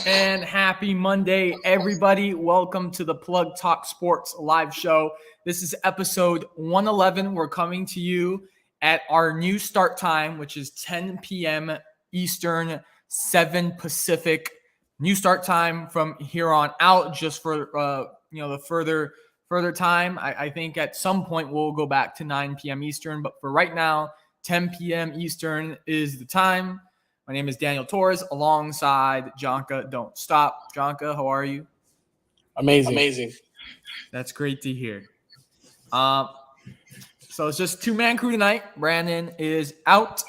And happy Monday, everybody. Welcome to the Plug Talk Sports live show. This is episode 111. We're coming to you at our new start time, which is 10 p.m. Eastern, 7 Pacific. New start time from here on out, just for the further time. I think at some point we'll go back to 9 p.m. Eastern, but for right now, 10 p.m. Eastern is the time. My name is Daniel Torres, alongside Jonka Don't Stop. Jonka, how are you? Amazing. That's great to hear. So it's just two-man crew tonight. Brandon is out.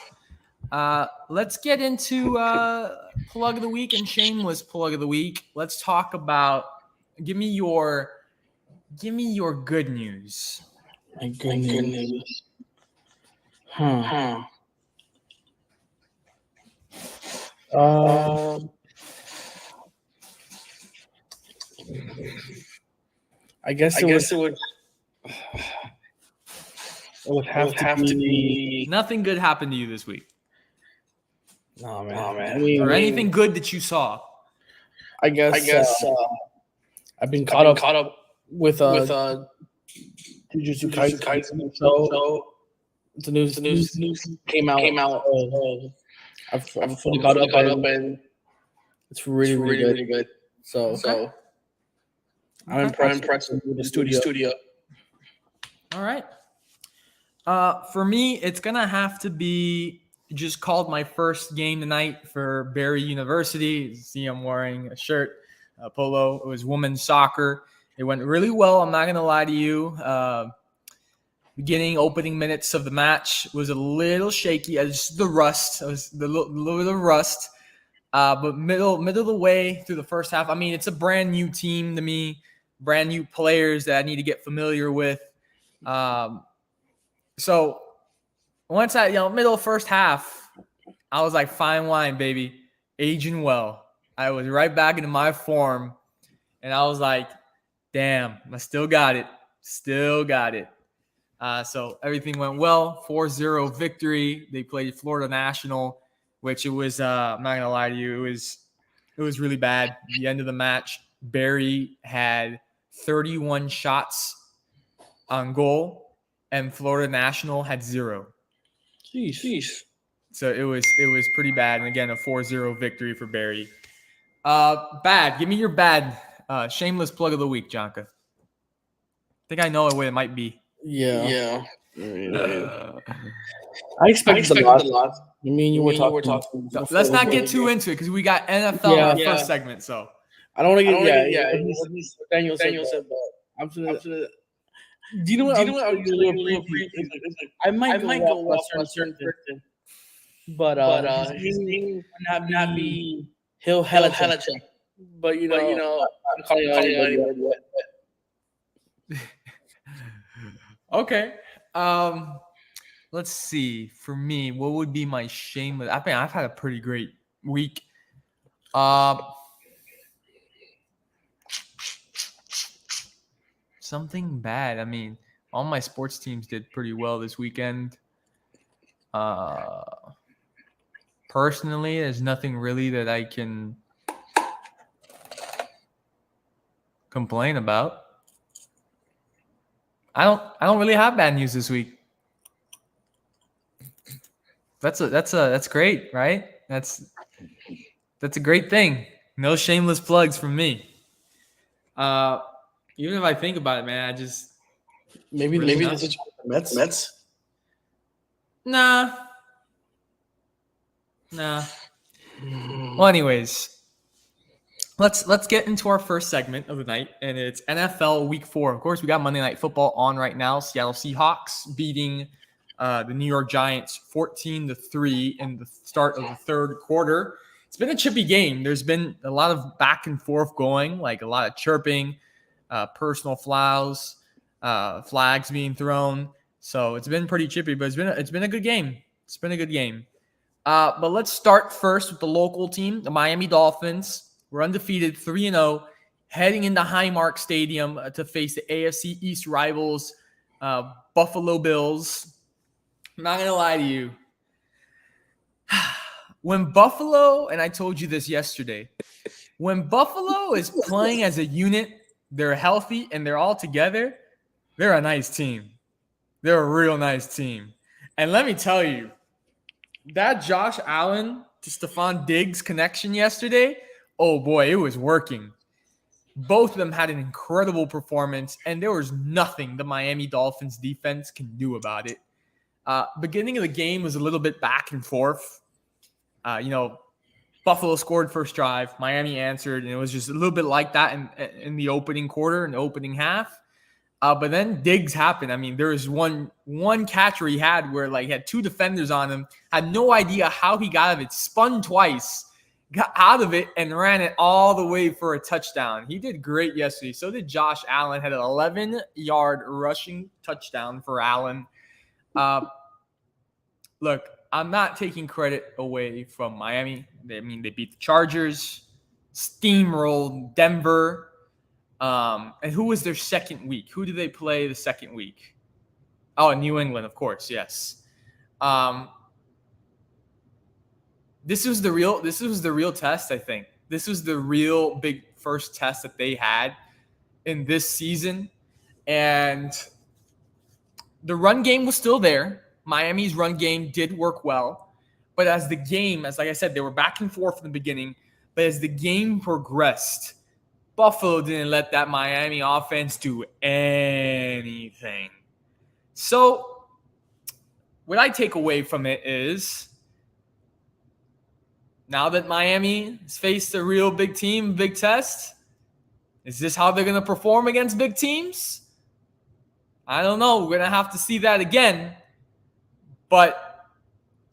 Let's get into plug of the week and shameless plug of the week. Let's talk about. Give me your good news. My good news. I guess it would have to be. Nothing good happened to you this week. No, man. Or anything good that you saw. I guess I've been caught up with Jujutsu Kaisen. So the news came out. I've fully caught up, and it's really good. So I'm impressed with the studio. All right. For me, it's gonna have to be just called my first game tonight for Barry University. See, I'm wearing a shirt, a polo. It was women's soccer. It went really well. I'm not gonna lie to you. Opening minutes of the match was a little shaky. Just the rust. It was the little bit of rust. But middle of the way through the first half, I mean, it's a brand new team to me, brand new players that I need to get familiar with. So once middle of first half, I was like, fine wine, baby, aging well. I was right back into my form, and I was like, damn, I still got it. So everything went well. 4-0 victory. They played Florida National, which it was, I'm not going to lie to you, it was really bad. The end of the match, Barry had 31 shots on goal, and Florida National had 0. Jeez. So it was pretty bad. And again, a 4-0 victory for Barry. Bad. Give me your bad shameless plug of the week, Jonka. I think I know what it might be. Yeah. I expected the loss. I mean, you were talking. Let's not get too into it because we got NFL in our first segment. So I don't want to get Daniel said, but I'm just. Do you know what? I might go off on certain person, but his name would not be Hill Helichek. But I'm calling it anybody. Okay. Let's see. For me, what would be my shameless? I mean, I've had a pretty great week. Something bad. I mean, all my sports teams did pretty well this weekend. Personally, there's nothing really that I can complain about. I don't really have bad news this week. That's great, right? That's a great thing. No shameless plugs from me. Even if I think about it, man, I just maybe the Mets. Nah. Well, anyways, let's get into our first segment of the night, and it's NFL Week 4. Of course, we got Monday Night Football on right now. Seattle Seahawks beating the New York Giants 14-3 in the start of the third quarter. It's been a chippy game. There's been a lot of back and forth going, like a lot of chirping, personal fouls, flags being thrown. So it's been pretty chippy, but it's been a good game. But let's start first with the local team, the Miami Dolphins. We're undefeated, 3-0, heading into Highmark Stadium to face the AFC East rivals, Buffalo Bills. I'm not going to lie to you. When Buffalo, and I told you this yesterday, When Buffalo is playing as a unit, they're healthy and they're all together, they're a nice team. They're a real nice team. And let me tell you, that Josh Allen to Stephon Diggs connection yesterday, oh boy, it was working. Both of them had an incredible performance, and there was nothing the Miami Dolphins defense can do about it. Beginning of the game was a little bit back and forth. Buffalo scored first drive, Miami answered, and it was just a little bit like that in the opening quarter, in the opening half. But then Diggs happened. I mean, there was one catch where he had he had two defenders on him, had no idea how he got out of it, spun twice, got out of it, and ran it all the way for a touchdown. He did great yesterday. So did Josh Allen. Had an 11-yard rushing touchdown for Allen. Look, I'm not taking credit away from Miami. They beat the Chargers, steamrolled Denver. And who was their second week? Who did they play the second week? Oh, New England, of course, yes. This was the real test, I think. This was the real big first test that they had in this season. And the run game was still there. Miami's run game did work well. But like I said, they were back and forth in the beginning. But as the game progressed, Buffalo didn't let that Miami offense do anything. So what I take away from it is now that Miami has faced a real big team, big test, is this how they're going to perform against big teams? I don't know. We're going to have to see that again. But,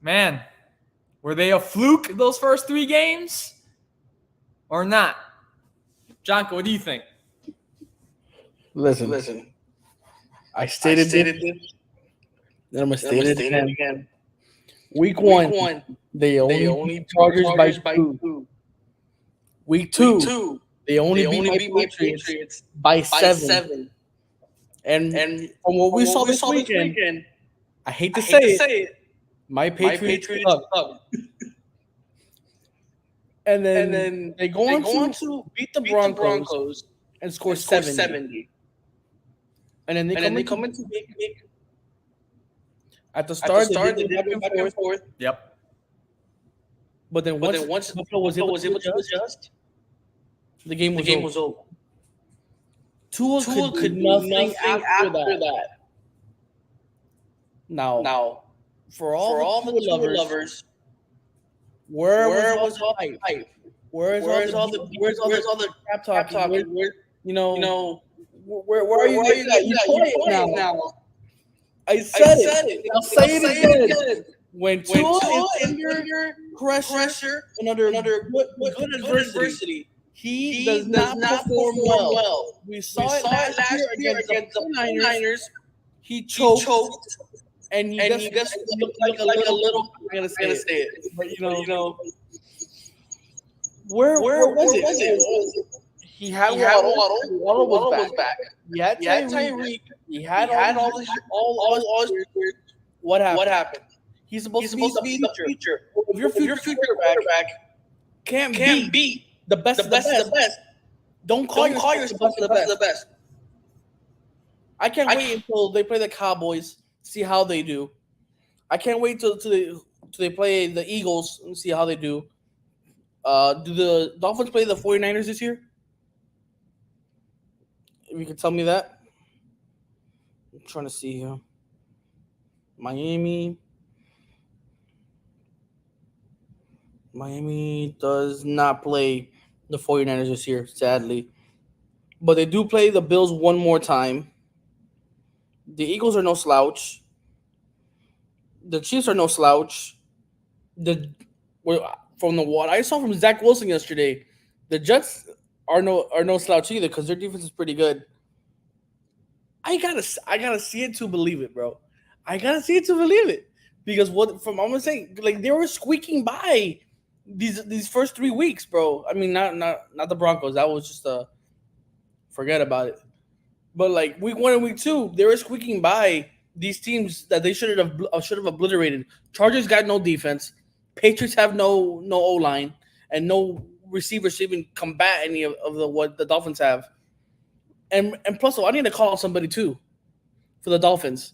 man, were they a fluke those first 3 games or not? Jonko, what do you think? Listen. I stated it. Then I'm going to state it again. Week one, they only beat Chargers by 2. Week 2, they only beat my Patriots by 7. And from what we saw this weekend, I hate to say it, my Patriots suck. And then they go on to beat the Broncos and score 70. And then they come into big. At the start, they did back and forth. Yep. But then once Buffalo was able to adjust, the game was over. Tua could do nothing after that. Now, for all the Tua lovers, where was all the hype? Where's all the crap talking? Where are you now? I said it. I'll say it again. When Tua is under pressure and under good adversity, he does not perform well. We saw it last year against the 49ers. He choked. And he just looked like a little. I'm gonna say it, but where was it? He had Waddle was back. He had Tyreek. He had all his. What happened? He's supposed to be the future. If your future quarterback can't beat the best of the best, don't call yourself the best of the best. I can't wait until they play the Cowboys. See how they do. I can't wait till they play the Eagles and see how they do. Do the Dolphins play the 49ers this year? If you could tell me that. I'm trying to see here. Miami does not play the 49ers this year, sadly. But they do play the Bills one more time. The Eagles are no slouch. The Chiefs are no slouch. From what I saw from Zach Wilson yesterday, the Jets are no slouch either because their defense is pretty good. I gotta see it to believe it, bro. I gotta see it to believe it because I'm gonna say they were squeaking by these first 3 weeks, bro. I mean, not the Broncos. That was just forget about it. But week 1 and week 2, they were squeaking by these teams that they should have obliterated. Chargers got no defense. Patriots have no O-line and no receivers to even combat any of what the Dolphins have. And plus, I need to call somebody too for the Dolphins.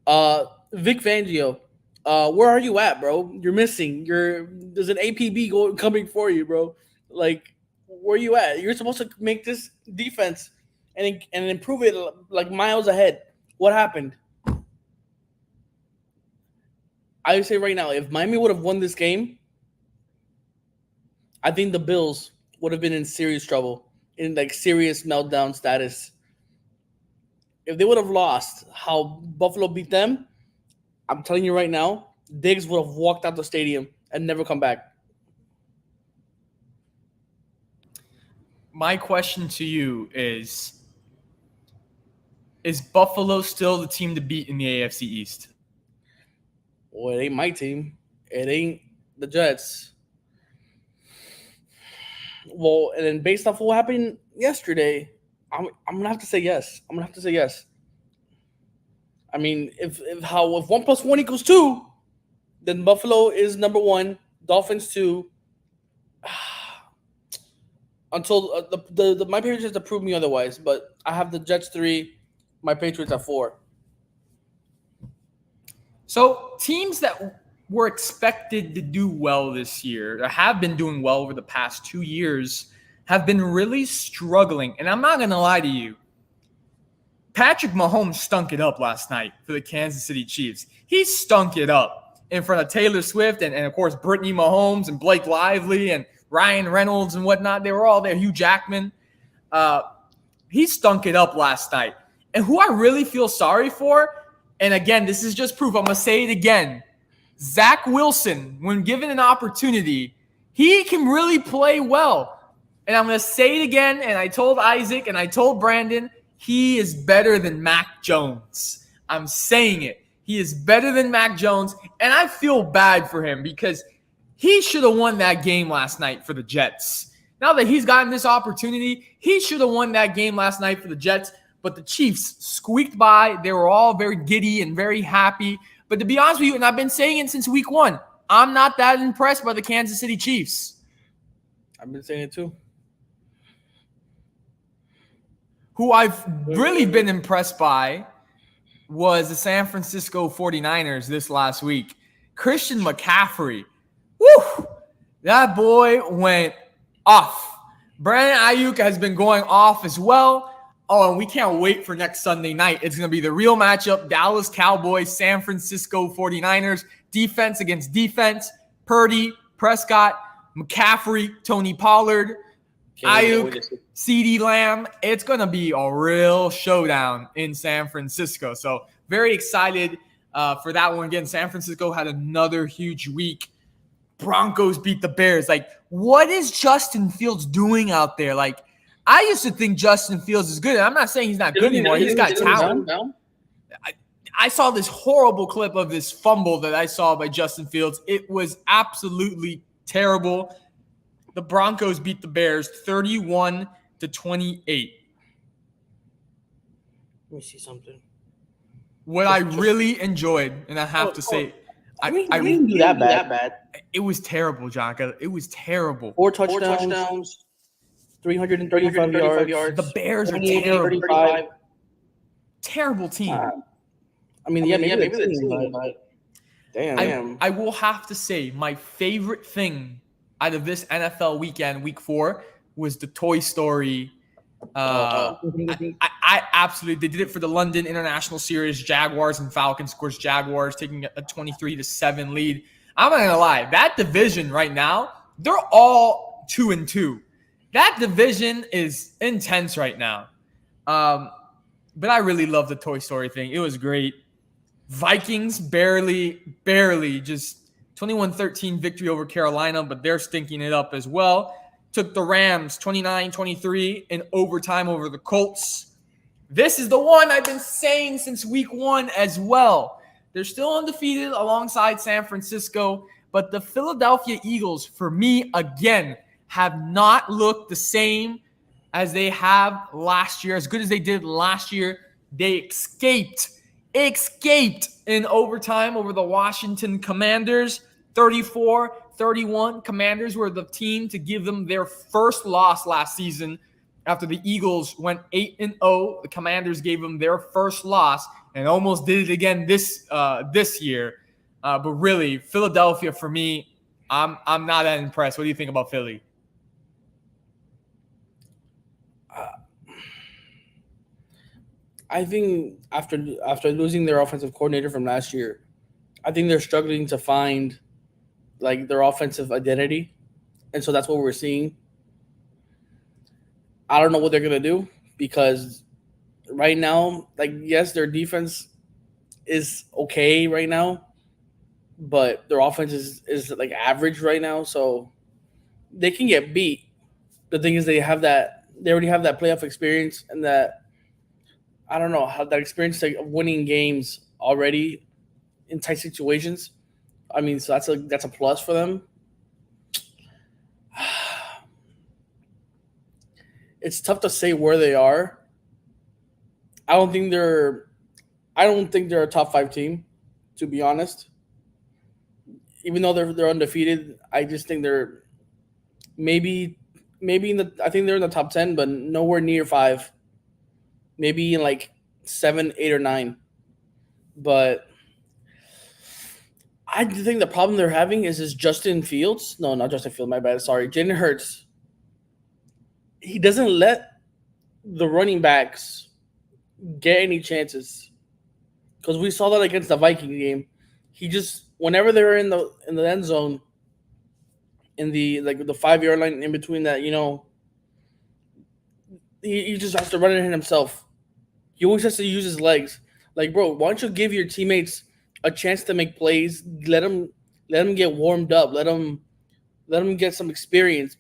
Vic Fangio, where are you at, bro? You're missing. There's an APB coming for you, bro. Like, where are you at? You're supposed to make this defense and improve it like miles ahead. What happened? I would say right now, if Miami would have won this game, I think the Bills would have been in serious trouble, in like serious meltdown status. If they would have lost how Buffalo beat them, I'm telling you right now, Diggs would have walked out the stadium and never come back. My question to you is Buffalo still the team to beat in the AFC East? Well, it ain't my team. It ain't the Jets. Well, and then based off what happened yesterday, I'm gonna have to say yes. I mean, if 1 + 1 = 2, then Buffalo is number 1, Dolphins 2. Until my Patriots have to prove me otherwise, but I have the Jets 3, my Patriots at 4. So teams that were expected to do well this year, or have been doing well over the past 2 years, have been really struggling. And I'm not going to lie to you. Patrick Mahomes stunk it up last night for the Kansas City Chiefs. He stunk it up in front of Taylor Swift and of course, Brittany Mahomes and Blake Lively and Ryan Reynolds and whatnot. They were all there. Hugh Jackman. He stunk it up last night. And who I really feel sorry for, and again, this is just proof. I'm going to say it again. Zach Wilson, when given an opportunity, he can really play well. And I'm going to say it again, and I told Isaac and I told Brandon, he is better than Mac Jones. I'm saying it. He is better than Mac Jones, and I feel bad for him because he should have won that game last night for the Jets. Now that he's gotten this opportunity, he should have won that game last night for the Jets, but the Chiefs squeaked by. They were all very giddy and very happy. But to be honest with you, and I've been saying it since week 1, I'm not that impressed by the Kansas City Chiefs. I've been saying it too. Who I've really been impressed by was the San Francisco 49ers this last week. Christian McCaffrey. Woo! That boy went off. Brandon Ayuk has been going off as well. Oh, and we can't wait for next Sunday night. It's going to be the real matchup. Dallas Cowboys, San Francisco 49ers. Defense against defense. Purdy, Prescott, McCaffrey, Tony Pollard, Ayuk, CeeDee Lamb. It's going to be a real showdown in San Francisco. So very excited for that one. Again, San Francisco had another huge week. Broncos beat the Bears. Like, what is Justin Fields doing out there? Like, I used to think Justin Fields is good. And I'm not saying he's not good anymore. He's got talent. I saw this horrible clip of this fumble that I saw by Justin Fields. It was absolutely terrible. The Broncos beat the Bears 31-28. Let me see something. What I really enjoyed, and I have to say, I didn't do that bad. It was terrible, Jonka. It was terrible. 4 touchdowns, 335 yards. The Bears are terrible. Terrible team. Maybe the team, but damn. I will have to say my favorite thing out of this NFL weekend, week 4, was the Toy Story. I absolutely, they did it for the London International Series, Jaguars and Falcons. Of course, Jaguars taking a 23-7 lead. I'm not gonna lie, that division right now, they're all 2-2. That division is intense right now. But I really love the Toy Story thing. It was great. Vikings barely just 21-13 victory over Carolina, but they're stinking it up as well. Took the Rams 29-23 in overtime over the Colts. This is the one I've been saying since week 1 as well. They're still undefeated alongside San Francisco, but the Philadelphia Eagles, for me, again, have not looked the same as they have last year. As good as they did last year, they escaped in overtime over the Washington Commanders, 34-15. 31. Commanders were the team to give them their first loss last season after the Eagles went 8-0. The Commanders gave them their first loss and almost did it again this year. But really, Philadelphia, for me, I'm not that impressed. What do you think about Philly? I think after losing their offensive coordinator from last year, I think they're struggling to find like their offensive identity, and so that's what we're seeing. I don't know what they're gonna do because right now, like yes, their defense is okay right now, but their offense is like average right now, so they can get beat. The thing is, they already have that playoff experience and that I don't know how that experience of winning games already in tight situations. I mean, so that's a plus for them. It's tough to say where they are. I don't think they're a top 5 team, to be honest. Even though they're undefeated, I just think they're maybe I think they're in the top 10, but nowhere near 5. Maybe in like 7, 8, or 9. But I think the problem they're having is Justin Fields. No, not Justin Fields. My bad. Sorry, Jalen Hurts. He doesn't let the running backs get any chances because we saw that against the Viking game. He just whenever they're in the end zone, in the 5-yard line in between that, he just has to run it himself. He always has to use his legs. Like, bro, why don't you give your teammates a chance to make plays? Let them get warmed up. Let them get some experience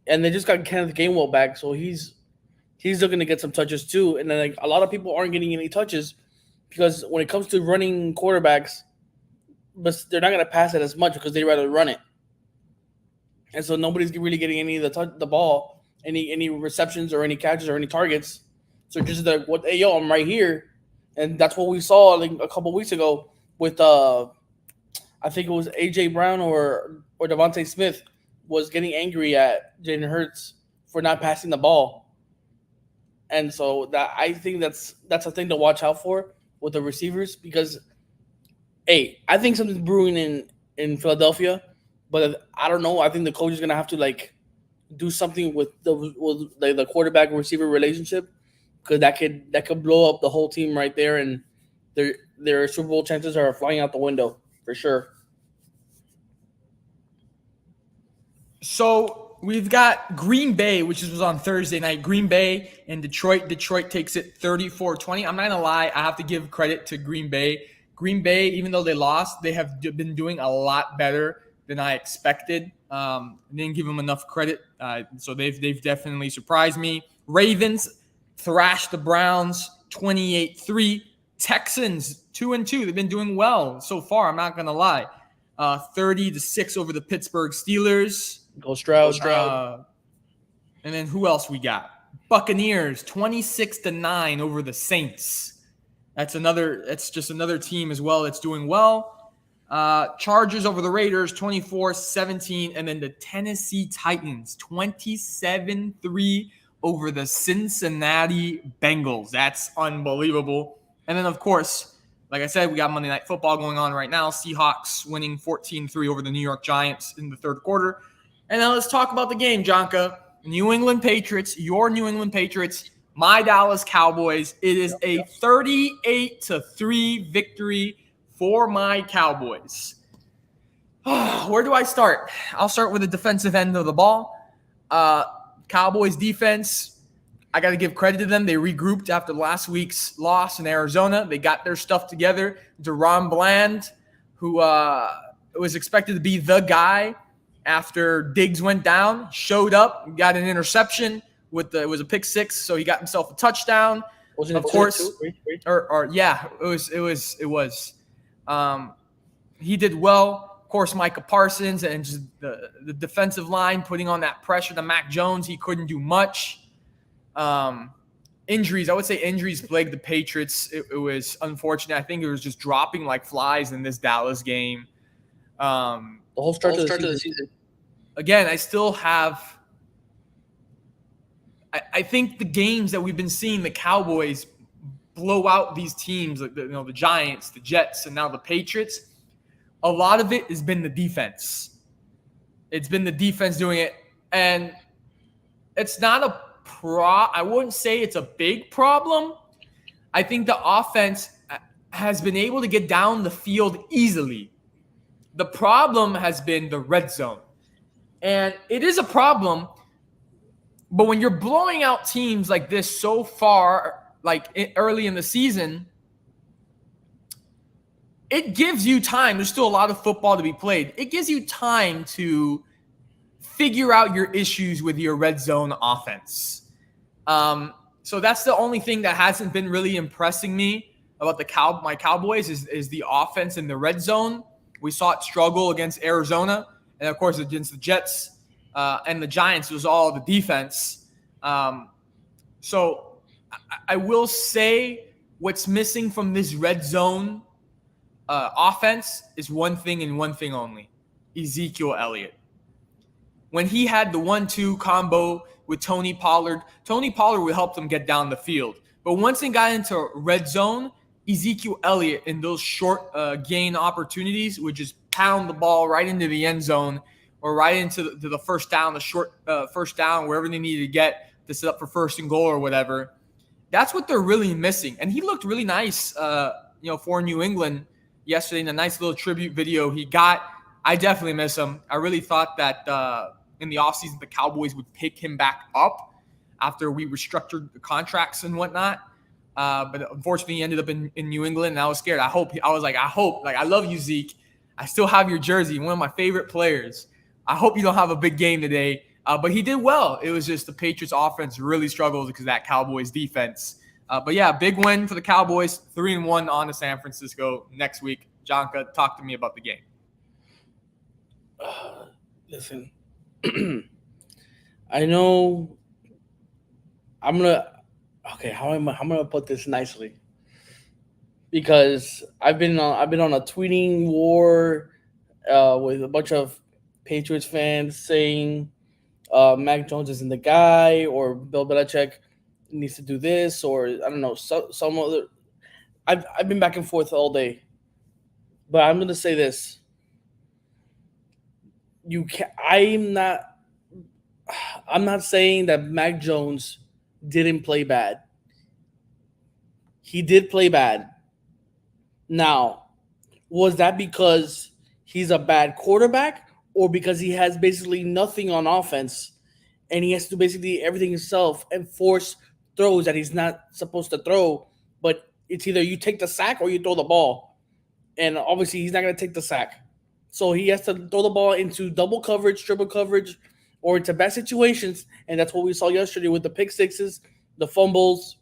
and they just got Kenneth Gainwell back, so he's looking to get some touches too. And then like a lot of people aren't getting any touches because when it comes to running quarterbacks, but they're not going to pass it as much because they'd rather run it. And so nobody's really getting any of the ball, any receptions or any catches or any targets. So just like, I'm right here. And that's what we saw like a couple weeks ago with I think it was A.J. Brown or Devontae Smith was getting angry at Jalen Hurts for not passing the ball. And so that I think that's a thing to watch out for with the receivers because, hey, I think something's brewing in Philadelphia, but I don't know. I think the coach is gonna have to like do something with the quarterback receiver relationship because that could blow up the whole team right there, and their Super Bowl chances are flying out the window for sure. So we've got Green Bay, which was on Thursday night. Green Bay and Detroit. Detroit takes it 34-20. I'm not going to lie. I have to give credit to Green Bay. Green Bay, even though they lost, they have been doing a lot better than I expected. Didn't give them enough credit. So they've definitely surprised me. Ravens thrashed the Browns 28-3. Texans 2-2. They've been doing well so far. I'm not going to lie. 30-6 over the Pittsburgh Steelers. Go Stroud. And then who else we got? Buccaneers 26-9 over the Saints. That's just another team as well that's doing well. Chargers over the Raiders 24-17, and then the Tennessee Titans 27-3 over the Cincinnati Bengals. That's unbelievable. And then of course, like I said, we got Monday Night Football going on right now. Seahawks winning 14-3 over the New York Giants in the third quarter. And now let's talk about the game, Jonka. New England Patriots, your New England Patriots, my Dallas Cowboys. It is a 38-3 victory for my Cowboys. Where do I start? I'll start with the defensive end of the ball. Cowboys defense, I got to give credit to them. They regrouped after last week's loss in Arizona. They got their stuff together. DeRon Bland, who was expected to be the guy after Diggs went down, showed up, got an interception it was a pick six, so he got himself a touchdown. Wasn't of it course, two? It was. He did well. Of course, Micah Parsons and just the defensive line putting on that pressure to Mac Jones. He couldn't do much. Injuries, I would say injuries plagued the Patriots. It was unfortunate. I think it was just dropping like flies in this Dallas game. The whole start of the season. Again, I still have. I think the games that we've been seeing the Cowboys blow out these teams, like the Giants, the Jets, and now the Patriots. A lot of it has been the defense. It's been the defense doing it, and it's not a I wouldn't say it's a big problem. I think the offense has been able to get down the field easily. The problem has been the red zone, and it is a problem. But when you're blowing out teams like this so far, like early in the season, it gives you time. There's still a lot of football to be played. It gives you time to figure out your issues with your red zone offense. So that's the only thing that hasn't been really impressing me about my Cowboys is the offense in the red zone. We saw it struggle against Arizona, and of course against the Jets and the Giants. It was all the defense. So I will say what's missing from this red zone offense is one thing and one thing only: Ezekiel Elliott. When he had the 1-2 combo with Tony Pollard would help them get down the field. But once they got into red zone, Ezekiel Elliott in those short gain opportunities would just pound the ball right into the end zone or right into the first down, the short first down, wherever they needed to get to set up for first and goal or whatever. That's what they're really missing. And he looked really nice, for New England yesterday in a nice little tribute video he got. I definitely miss him. I really thought that in the offseason the Cowboys would pick him back up after we restructured the contracts and whatnot. But unfortunately, he ended up in New England, and I was scared. I hope. I love you, Zeke. I still have your jersey, one of my favorite players. I hope you don't have a big game today. But he did well. It was just the Patriots offense really struggled because of that Cowboys defense. But yeah, big win for the Cowboys, 3-1 on to San Francisco next week. Jonka, talk to me about the game. Listen, I know I'm okay, how am I gonna put this nicely? Because I've been on a tweeting war with a bunch of Patriots fans saying Mac Jones isn't the guy, or Bill Belichick needs to do this, or I don't know, some other. I've been back and forth all day, but I'm gonna say this: I'm not saying that Mac Jones didn't play bad. He did play bad. Now, was that because he's a bad quarterback, or because he has basically nothing on offense and he has to do basically everything himself and force throws that he's not supposed to throw? But it's either you take the sack or you throw the ball. And obviously he's not going to take the sack. So he has to throw the ball into double coverage, triple coverage, or into bad situations. And that's what we saw yesterday with the pick sixes, the fumbles,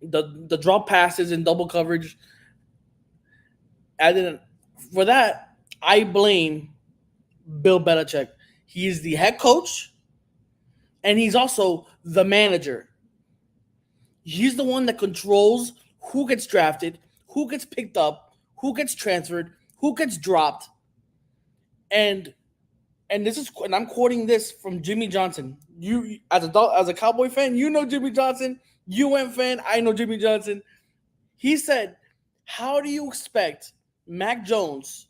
the drop passes in double coverage. And then for that, I blame Bill Belichick. He is the head coach, and he's also the manager. He's the one that controls who gets drafted, who gets picked up, who gets transferred, who gets dropped. And I'm quoting this from Jimmy Johnson. You as a Cowboy fan, you know Jimmy Johnson. UM fan, I know Jimmy Johnson. He said, "How do you expect Mac Jones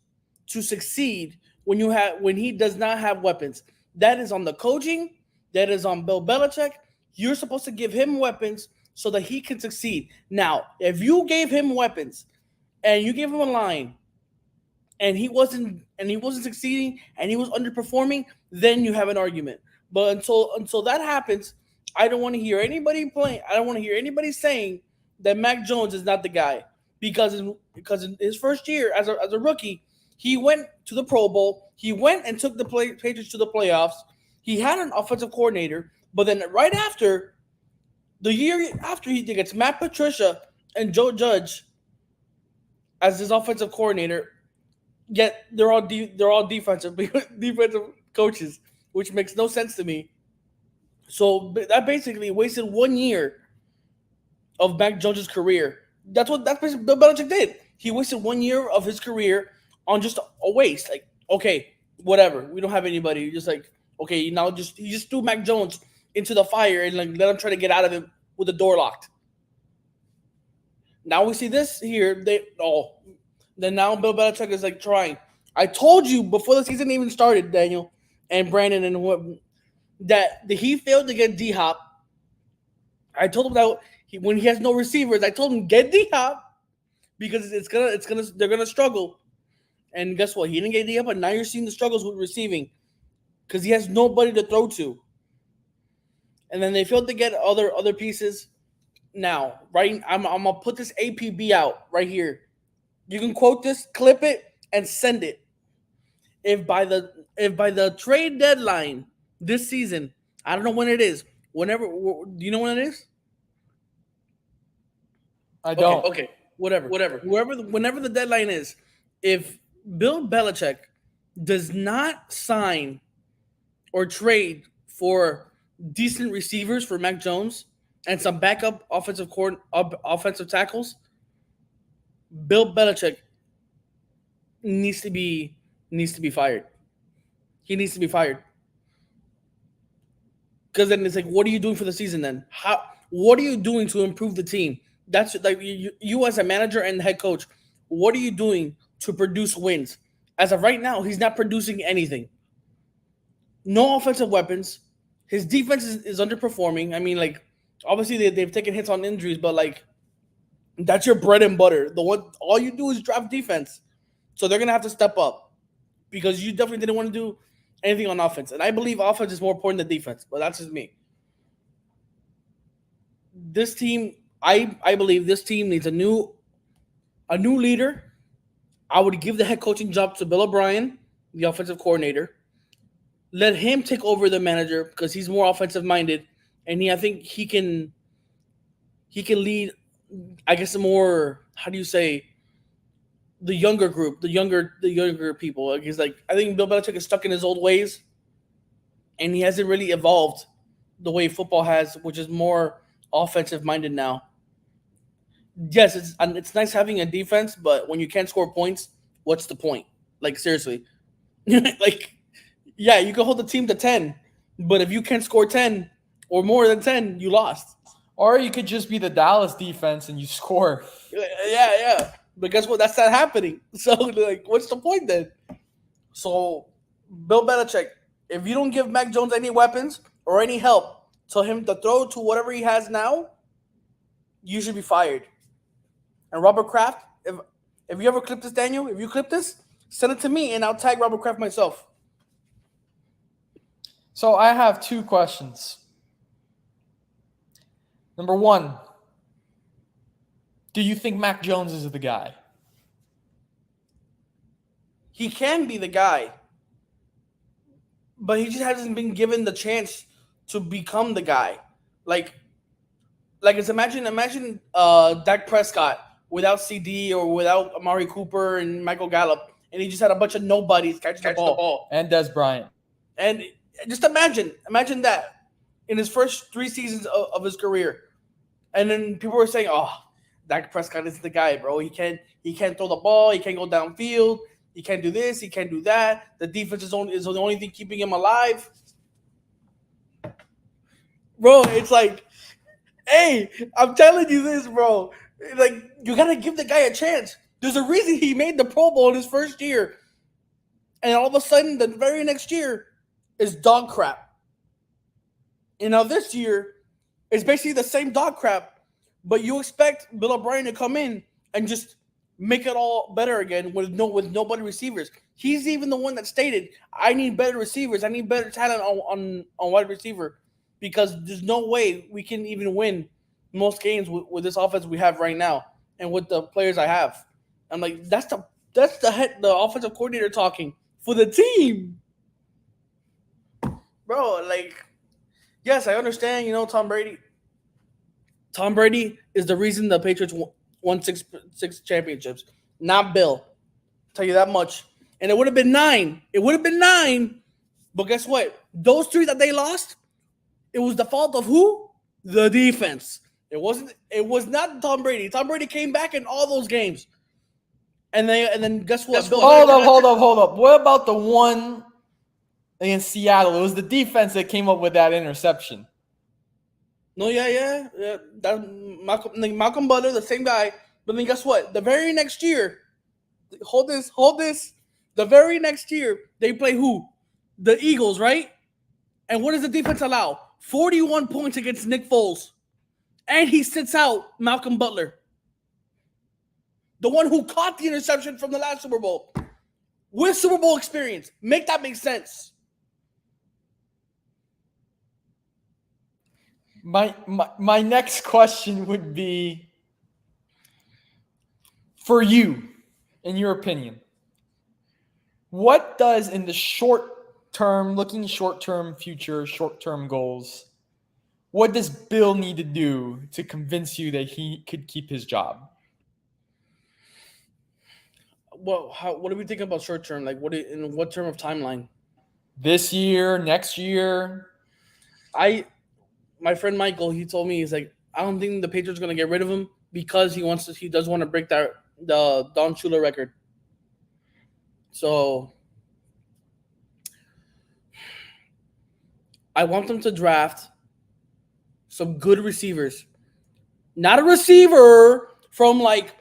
to succeed when he does not have weapons? That is on the coaching. That is on Bill Belichick. You're supposed to give him weapons so that he can succeed. Now, if you gave him weapons and you gave him a line and he wasn't succeeding and he was underperforming, then you have an argument. But until that happens, I don't want to hear anybody I don't want to hear anybody saying that Mac Jones is not the guy, because in his first year as a rookie, he went to the Pro Bowl. He went and took the Patriots to the playoffs. He had an offensive coordinator, but then right after, the year after, he gets Matt Patricia and Joe Judge as his offensive coordinator. Yet they're all defensive coaches, which makes no sense to me. So that basically wasted 1 year of Mac Jones' career. That's what Bill Belichick did. He wasted 1 year of his career on just a waste. Like, okay, whatever. We don't have anybody. You're just like, okay, now he just threw Mac Jones into the fire and like let him try to get out of it with the door locked. Now we see this here. Then now Bill Belichick is like trying. I told you before the season even started, Daniel and Brandon and what that he failed to get D Hop. I told him that when he has no receivers, I told him get D Hop because they're gonna struggle. And guess what? He didn't get D Hop, but now you're seeing the struggles with receiving because he has nobody to throw to. And then they failed to get other pieces. Now, right, I'm gonna put this APB out right here. You can quote this, clip it, and send it. If by the trade deadline this season, I don't know when it is. Whenever, do you know when it is? I don't. Okay. Whatever. Whenever the deadline is, if Bill Belichick does not sign or trade for decent receivers for Mac Jones and some backup offensive tackles, Bill Belichick needs to be fired. He needs to be fired. Because then it's like, what are you doing for the season then? What are you doing to improve the team? That's like you as a manager and the head coach, what are you doing to produce wins? As of right now, he's not producing anything. No offensive weapons. His defense is underperforming. I mean, like, obviously they've taken hits on injuries, but like that's your bread and butter. All you do is draft defense. So they're gonna have to step up because you definitely didn't want to do anything on offense. And I believe offense is more important than defense, but that's just me. This team, I believe this team needs a new leader. I would give the head coaching job to Bill O'Brien, the offensive coordinator. Let him take over the manager because he's more offensive minded, and I think he can lead. I guess the more, how do you say, the younger group, the younger people. Like I think Bill Belichick is stuck in his old ways, and he hasn't really evolved the way football has, which is more offensive minded now. Yes, it's nice having a defense, but when you can't score points, what's the point? Like, seriously. Like, yeah, you can hold the team to 10, but if you can't score 10 or more than 10, you lost. Or you could just be the Dallas defense and you score. Yeah. But guess what? That's not happening. So, like, what's the point then? So, Bill Belichick, if you don't give Mac Jones any weapons or any help to him to throw to whatever he has now, you should be fired. And Robert Kraft, if you ever clip this, Daniel, if you clip this, send it to me and I'll tag Robert Kraft myself. So I have two questions. Number one, do you think Mac Jones is the guy? He can be the guy, but he just hasn't been given the chance to become the guy. Like it's imagine Dak Prescott without CD or without Amari Cooper and Michael Gallup, and he just had a bunch of nobodies catch the ball. And Des Bryant. And just imagine that in his first 3 seasons of his career. And then people were saying, "Oh, Dak Prescott is the guy, bro. He can't throw the ball. He can't go downfield. He can't do this. He can't do that. The defense is the only thing keeping him alive." Bro, it's like, hey, I'm telling you this, bro. Like, you gotta give the guy a chance. There's a reason he made the Pro Bowl in his first year, and all of a sudden, the very next year is dog crap. And now this year is basically the same dog crap, but you expect Bill O'Brien to come in and just make it all better again with nobody receivers. He's even the one that stated, "I need better receivers. I need better talent on wide receiver, because there's no way we can even win most games with this offense we have right now and with the players I have." I'm like, that's the offensive coordinator talking for the team, bro. Like, yes, I understand. Tom Brady. Tom Brady is the reason the Patriots won six championships, not Bill. I'll tell you that much. And it would have been 9. But guess what? Those 3 that they lost, it was the fault of who? The defense. It was not Tom Brady. Tom Brady came back in all those games. And then guess what? Hold up. What about the one against Seattle? It was the defense that came up with that interception. No, yeah. That Malcolm Butler, the same guy. But then guess what? The very next year, hold this. The very next year, they play who? The Eagles, right? And what does the defense allow? 41 points against Nick Foles. And he sits out Malcolm Butler, the one who caught the interception from the last Super Bowl. With Super Bowl experience. Make that make sense. My next question would be, for you, in your opinion, what does in the short term future, short-term goals, what does Bill need to do to convince you that he could keep his job? Well, what are we thinking about short term? Like, in what term of timeline? This year, next year? My friend Michael, he told me, he's like, I don't think the Patriots are gonna get rid of him because he does want to break the Don Shula record. So I want them to draft some good receivers. Not a receiver from like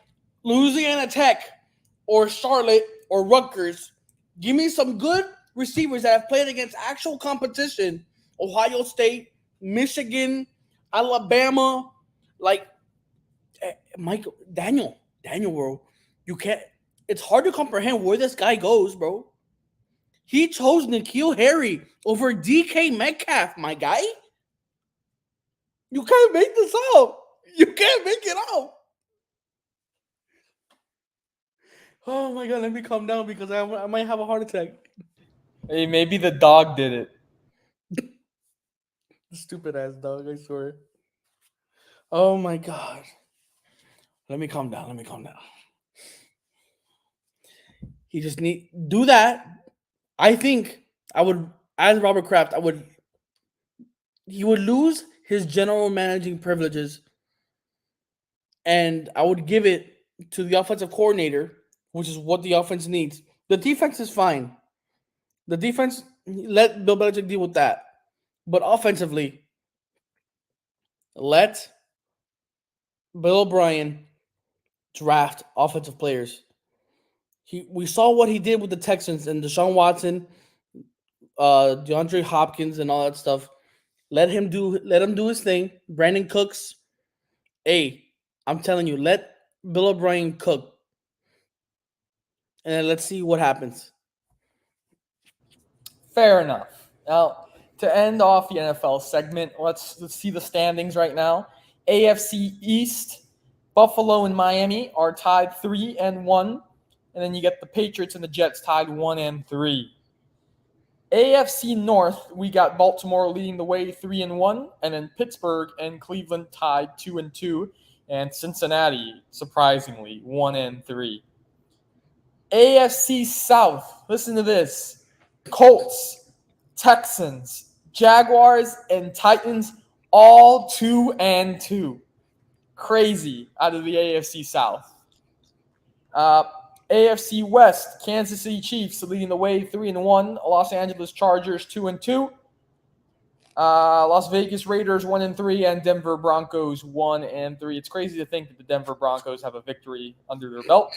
Louisiana Tech or Charlotte or Rutgers. Give me some good receivers that have played against actual competition. Ohio State, Michigan, Alabama, like Daniel, bro. You can't. It's hard to comprehend where this guy goes, bro. He chose N'Keal Harry over DK Metcalf, my guy. You can't make this up. You can't make it up. Oh my god, let me calm down because I might have a heart attack. Hey, maybe the dog did it. Stupid ass dog, I swear. Oh my god. Let me calm down. He just do that. I think I would, as Robert Kraft, he would lose his general managing privileges, and I would give it to the offensive coordinator, which is what the offense needs. The defense is fine. The defense, let Bill Belichick deal with that. But offensively, let Bill O'Brien draft offensive players. We saw what he did with the Texans and Deshaun Watson, DeAndre Hopkins, and all that stuff. Let him do his thing. Brandon Cooks. Hey, I'm telling you, let Bill O'Brien cook. And let's see what happens. Fair enough. Now, to end off the NFL segment, let's see the standings right now. AFC East, Buffalo and Miami are tied 3-1. And then you get the Patriots and the Jets tied 1-3. AFC North, we got Baltimore leading the way 3-1, and then Pittsburgh and Cleveland tied 2-2, and Cincinnati, surprisingly, 1-3. AFC South, listen to this: Colts, Texans, Jaguars, and Titans, all 2-2. Crazy out of the AFC South. AFC West, Kansas City Chiefs leading the way 3-1. Los Angeles Chargers 2-2. Las Vegas Raiders 1-3, and Denver Broncos 1-3. It's crazy to think that the Denver Broncos have a victory under their belt.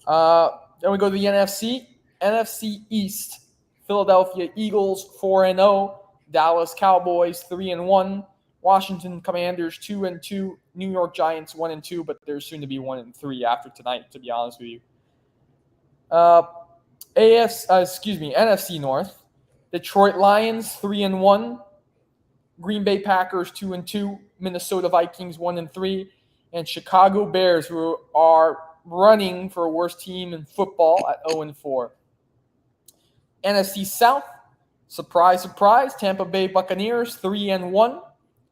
Then we go to the NFC. NFC East, Philadelphia Eagles 4-0. Dallas Cowboys 3-1. Washington Commanders 2-2, New York Giants 1-2, but they're soon to be 1-3 after tonight, to be honest with you. NFC North, Detroit Lions 3-1, Green Bay Packers 2-2, Minnesota Vikings 1-3, and Chicago Bears, who are running for worst team in football at 0-4. NFC South, surprise, surprise, Tampa Bay Buccaneers 3-1.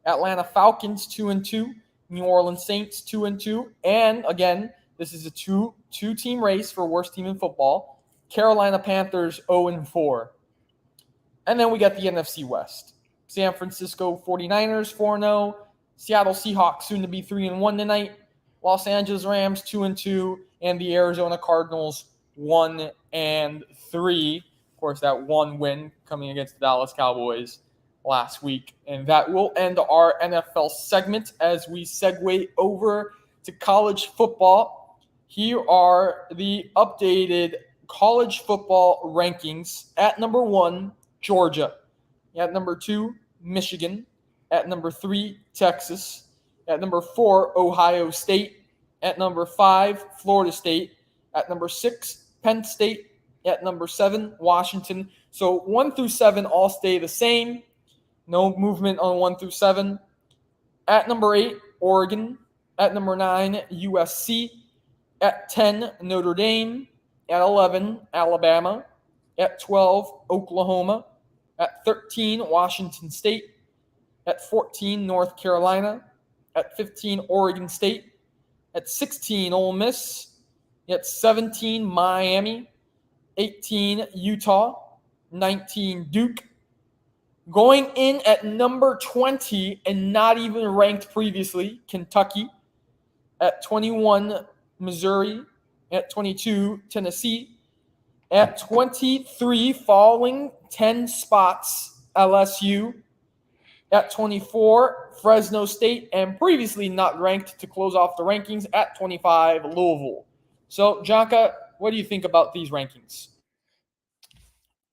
Atlanta Falcons 2-2, New Orleans Saints 2-2, and again, this is a two-team race for worst team in football. Carolina Panthers 0-4. And then we got the NFC West. San Francisco 49ers 4-0, Seattle Seahawks soon to be 3-1 tonight. Los Angeles Rams 2-2, and the Arizona Cardinals 1-3. Of course, that one win coming against the Dallas Cowboys last week. And that will end our NFL segment as we segue over to college football. Here are the updated college football rankings. At number 1, Georgia. At number 2, Michigan. At number 3, Texas. At number 4, Ohio State. At number 5, Florida State. At number 6, Penn State. At number 7, Washington. So 1 through 7 all stay the same. No movement on 1 through 7. At number 8, Oregon. At number 9, USC. At 10, Notre Dame. At 11, Alabama. At 12, Oklahoma. At 13, Washington State. At 14, North Carolina. At 15, Oregon State. At 16, Ole Miss. At 17, Miami. 18, Utah. 19, Duke. Going in at number 20 and not even ranked previously, Kentucky. At 21, Missouri. At 22, Tennessee. At 23, falling 10 spots, LSU. At 24, Fresno State, and previously not ranked to close off the rankings at 25, Louisville. So, Janka, what do you think about these rankings?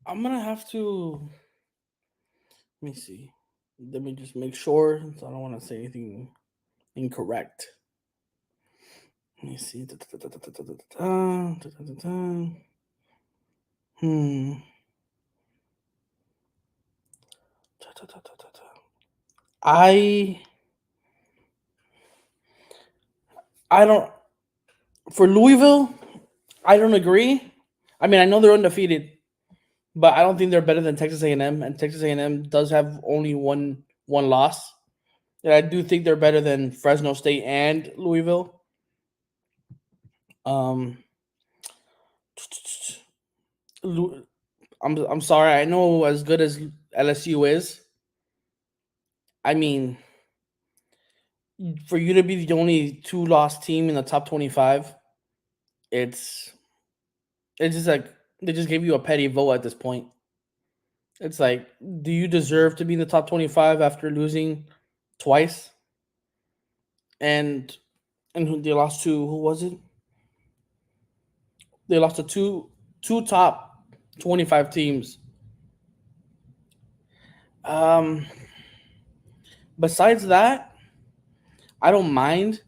I'm going to have to, let me see. Let me just make sure. So I don't want to say anything incorrect. Let me see. I don't, for Louisville, I don't agree. I mean, I know they're undefeated, but I don't think they're better than Texas A&M, and Texas A&M does have only one loss. And I do think they're better than Fresno State and Louisville. I'm sorry. I know as good as LSU is. I mean, for you to be the only 2-loss team in the top 25, it's just like they just gave you a petty vote at this point. It's like, do you deserve to be in the top 25 after losing twice? And they lost to, who was it? They lost to two top 25 teams. Besides that, I don't mind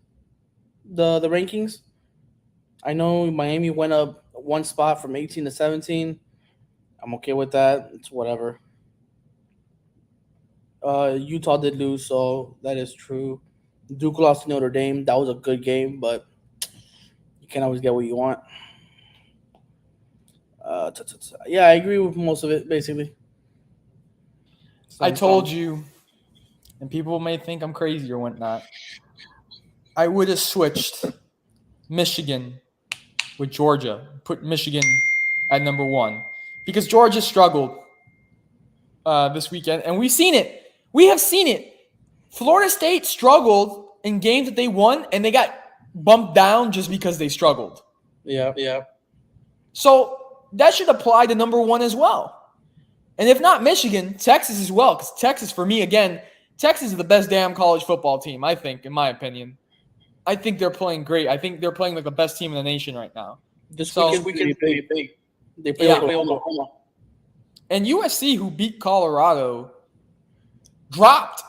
the rankings. I know Miami went up one spot from 18 to 17. I'm okay with that. It's whatever. Utah did lose, so that is true. Duke lost to Notre Dame. That was a good game, but you can't always get what you want. Yeah, I agree with most of it, basically. I told you, and people may think I'm crazy or whatnot, I would have switched Michigan with Georgia, put Michigan at number 1, because Georgia struggled this weekend, and we've seen it. We have seen it. Florida State struggled in games that they won, and they got bumped down just because they struggled. Yeah. So that should apply to number 1 as well. And if not Michigan, Texas as well. Because Texas, for me, again, Texas is the best damn college football team, I think, in my opinion. I think they're playing great. I think they're playing like the best team in the nation right now. This weekend pretty big. They play Oklahoma. And USC, who beat Colorado, dropped.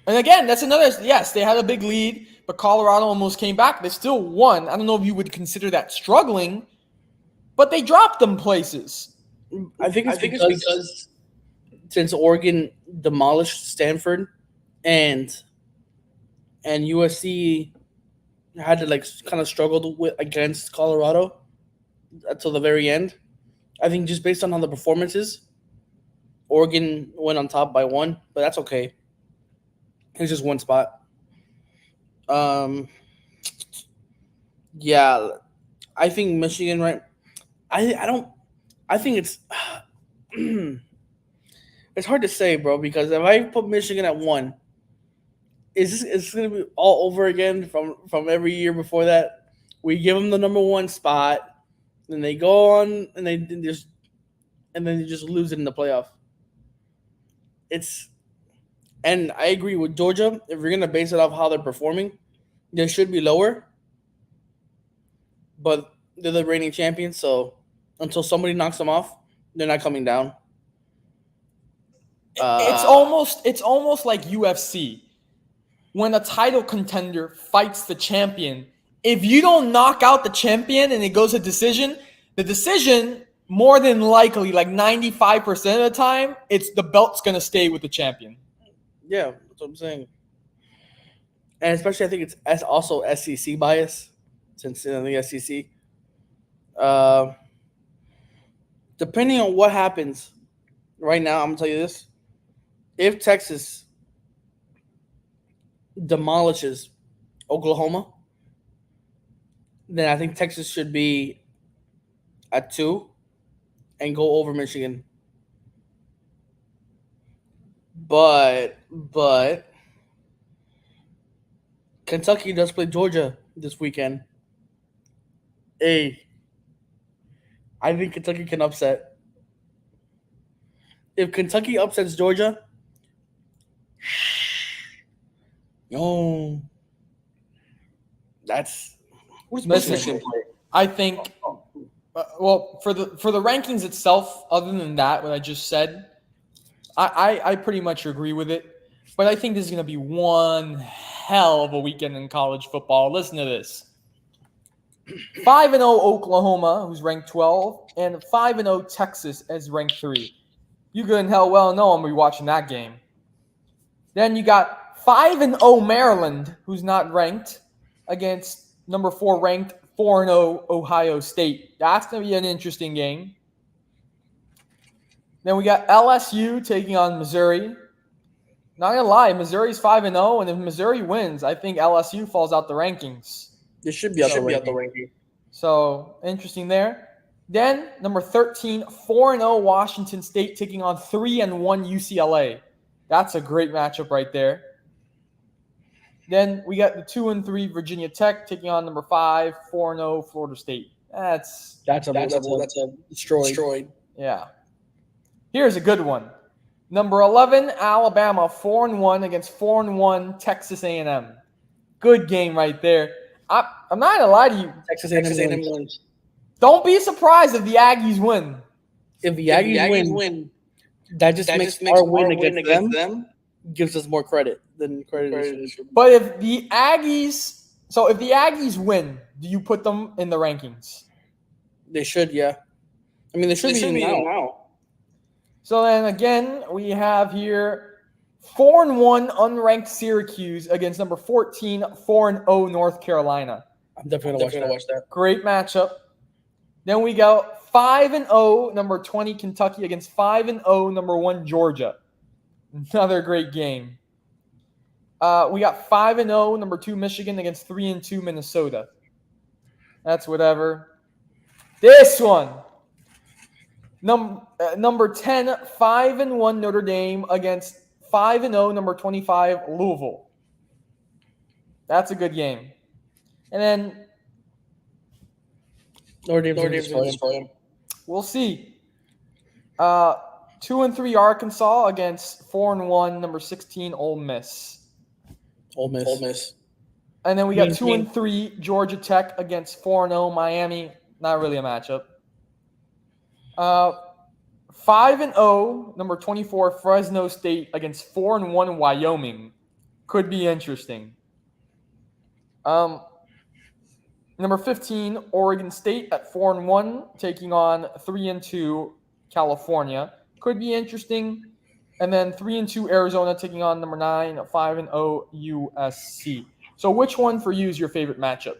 And again, that's another, yes, they had a big lead, but Colorado almost came back. They still won. I don't know if you would consider that struggling, but they dropped them places. I think it's because since Oregon demolished Stanford and USC had to kind of struggle against Colorado until the very end. I think just based on how the performances, Oregon went on top by 1, but that's okay. It's just one spot. Yeah, I think Michigan, right? I think it's it's hard to say, bro, because if I put Michigan at 1, is this going to be all over again from every year before that? We give them the number 1 spot, then they go on and then they just lose it in the playoff. And I agree with Georgia. If you're going to base it off how they're performing, they should be lower. But they're the reigning champions, so until somebody knocks them off, they're not coming down. It's almost like UFC. When a title contender fights the champion, if you don't knock out the champion and it goes to decision, the decision more than likely, like 95% of the time, it's the belt's gonna stay with the champion. Yeah, that's what I'm saying. And especially, I think it's also SEC bias, since in the SEC. Depending on what happens right now, I'm gonna tell you this: if Texas demolishes Oklahoma, then I think Texas should be at 2 and go over Michigan. But Kentucky does play Georgia this weekend. I think Kentucky can upset. If Kentucky upsets Georgia, that's what's Michigan play? I think. Well, for the rankings itself, other than that, what I just said, I pretty much agree with it. But I think this is going to be one hell of a weekend in college football. Listen to this. 5-0 Oklahoma, who's ranked 12, and 5-0 Texas as ranked 3. You good and hell well know I'm going to be watching that game. Then you got 5-0 Maryland, who's not ranked, against number 4 ranked 4-0 Ohio State. That's going to be an interesting game. Then we got LSU taking on Missouri. Not going to lie, Missouri's 5-0, and if Missouri wins, I think LSU falls out the rankings. They should be out the ranking. So, interesting there. Then, number 13, 4-0 Washington State taking on 3-1 UCLA. That's a great matchup right there. Then we got the 2-3 Virginia Tech taking on number 5, 4-0 Florida State. That's a destroyed. Yeah. Here's a good one. Number 11 Alabama 4-1 against 4-1 Texas A&M. Good game right there. I'm not gonna lie to you. Texas A&M wins. Don't be surprised if the Aggies win. If the Aggies win, that just makes our win against them gives us more credit than credit. But if the Aggies win, do you put them in the rankings? They should, yeah. I mean, they should be now. So then again, we have here 4-1 unranked Syracuse against number 14, 4-0 North Carolina. I'm definitely going to watch that. Great matchup. Then we go 5-0 number 20 Kentucky against 5-0 number 1 Georgia. Another great game. We got 5-0 number 2 Michigan against 3-2 Minnesota. That's whatever. This one. Number 10, 5-1 Notre Dame against 5-0 number 25 Louisville. That's a good game. And then Notre Dame's for him. We'll see. 2-3 Arkansas against 4-1 number 16 Ole Miss. Ole Miss. And then we got 2-3 Georgia Tech against 4-0 Miami. Not really a matchup. 5-0 number 24 Fresno State against 4-1 Wyoming. Could be interesting. Number 15 Oregon State at 4-1 taking on 3-2 California. Could be interesting. And then 3-2 Arizona taking on number 9 5-0 USC. So which one for you is your favorite matchup?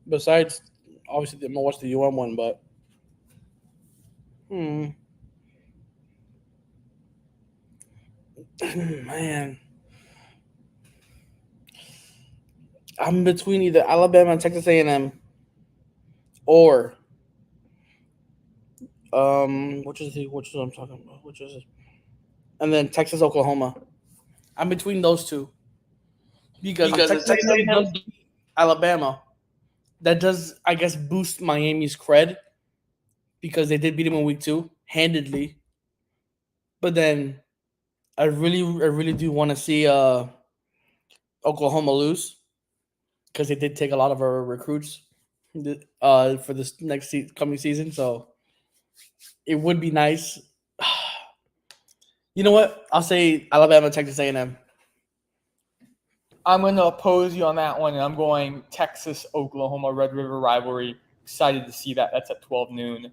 Besides, obviously, I'm going to watch the UM one, but man, I'm between either Alabama and Texas A&M or which is I'm talking about? Which is it? and then Texas, Oklahoma. I'm between those two because Texas A&M does beat Alabama. That does, I guess, boost Miami's cred because they did beat him in week 2 handedly. But then I really do want to see Oklahoma lose because they did take a lot of our recruits for this next coming season. So it would be nice. You know what? I'll say Alabama, Texas A&M. I'm going to oppose you on that one, and I'm going Texas, Oklahoma, Red River rivalry. Excited to see that. That's at 12 noon.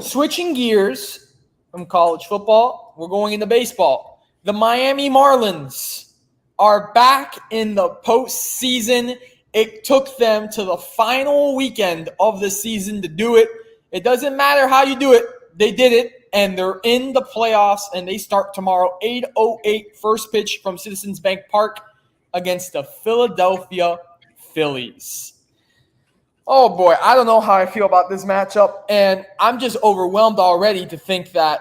Switching gears from college football, we're going into baseball. The Miami Marlins are back in the postseason. It took them to the final weekend of the season to do it. It doesn't matter how you do it. They did it, and they're in the playoffs, and they start tomorrow, 8:08, first pitch from Citizens Bank Park against the Philadelphia Phillies. Oh, boy, I don't know how I feel about this matchup, and I'm just overwhelmed already to think that